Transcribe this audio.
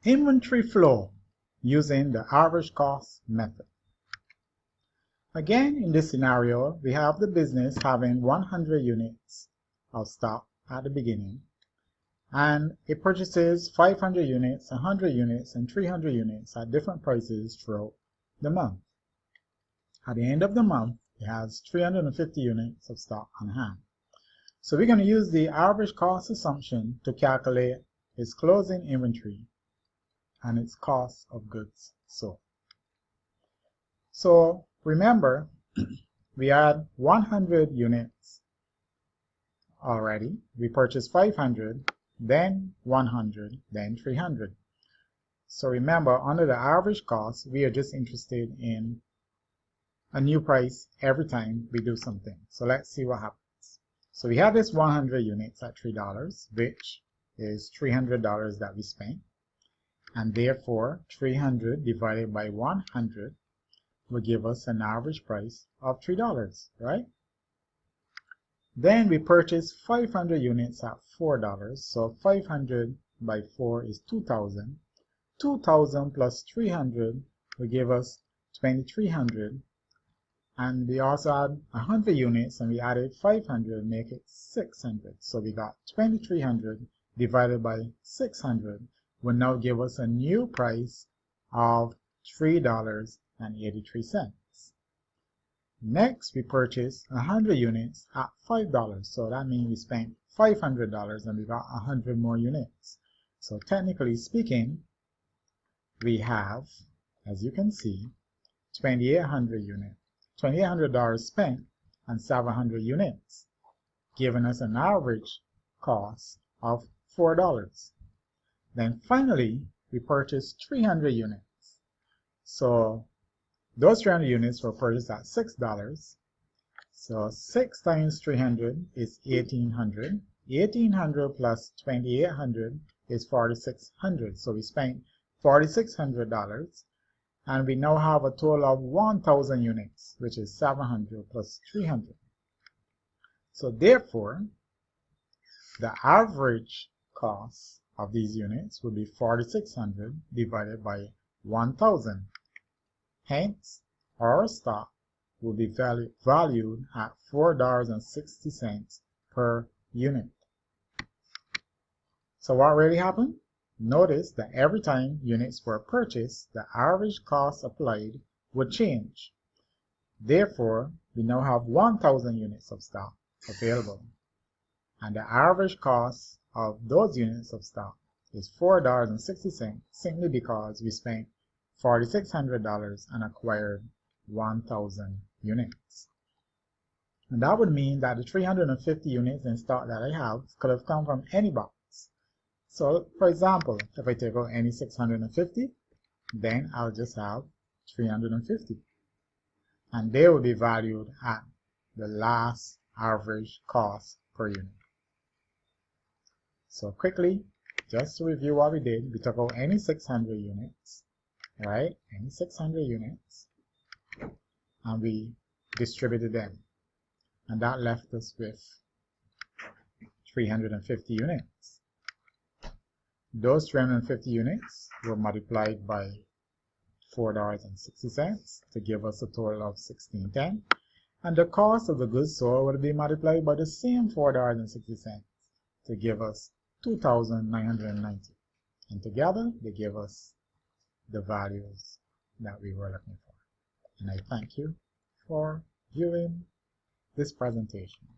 Inventory flow using the average cost method. Again, in this scenario, we have the business having 100 units of stock at the beginning, and it purchases 500 units, 100 units, and 300 units at different prices throughout the month. At the end of the month, it has 350 units of stock on hand. So we're going to use the average cost assumption to calculate its closing inventory and its cost of goods sold. So remember, we had 100 units already. We purchased 500, then 100, then 300. So remember, under the average cost, we are just interested in a new price every time we do something. So let's see what happens. So we have this 100 units at $3, which is $300 that we spent. And therefore, 300 divided by 100 will give us an average price of $3, right? Then we purchased 500 units at $4. So 500 by 4 is 2,000. 2,000 plus 300 will give us 2,300. And we also had 100 units, and we added 500, make it 600. So we got 2,300 divided by 600 will now give us a new price of $3.83. Next, we purchased 100 units at $5. So that means we spent $500 and we got 100 more units. So technically speaking, we have, as you can see, 2,800 units. $2,800 spent and 700 units, giving us an average cost of $4. Then finally, we purchased 300 units. So those 300 units were purchased at $6. So 6 times 300 is 1,800. 1,800 plus 2,800 is 4,600. So we spent $4,600. And we now have a total of 1,000 units, which is 700 plus 300. So therefore, the average cost of these units will be 4,600 divided by 1,000. Hence, our stock will be valued at $4.60 per unit. So what really happened? Notice that every time units were purchased, the average cost applied would change. Therefore, we now have 1,000 units of stock available. And the average cost of those units of stock is $4.60 simply because we spent $4,600 and acquired 1,000 units. And that would mean that the 350 units in stock that I have could have come from any box. So, for example, if I take out any 650, then I'll just have 350. And they will be valued at the last average cost per unit. So quickly, just to review what we did, we took out any 600 units, right? Any 600 units, and we distributed them. And that left us with 350 units. Those 350 units were multiplied by $4.60 to give us a total of $16.10. And the cost of the goods sold would be multiplied by the same $4.60 to give us $2,990. And together, they give us the values that we were looking for. And I thank you for viewing this presentation.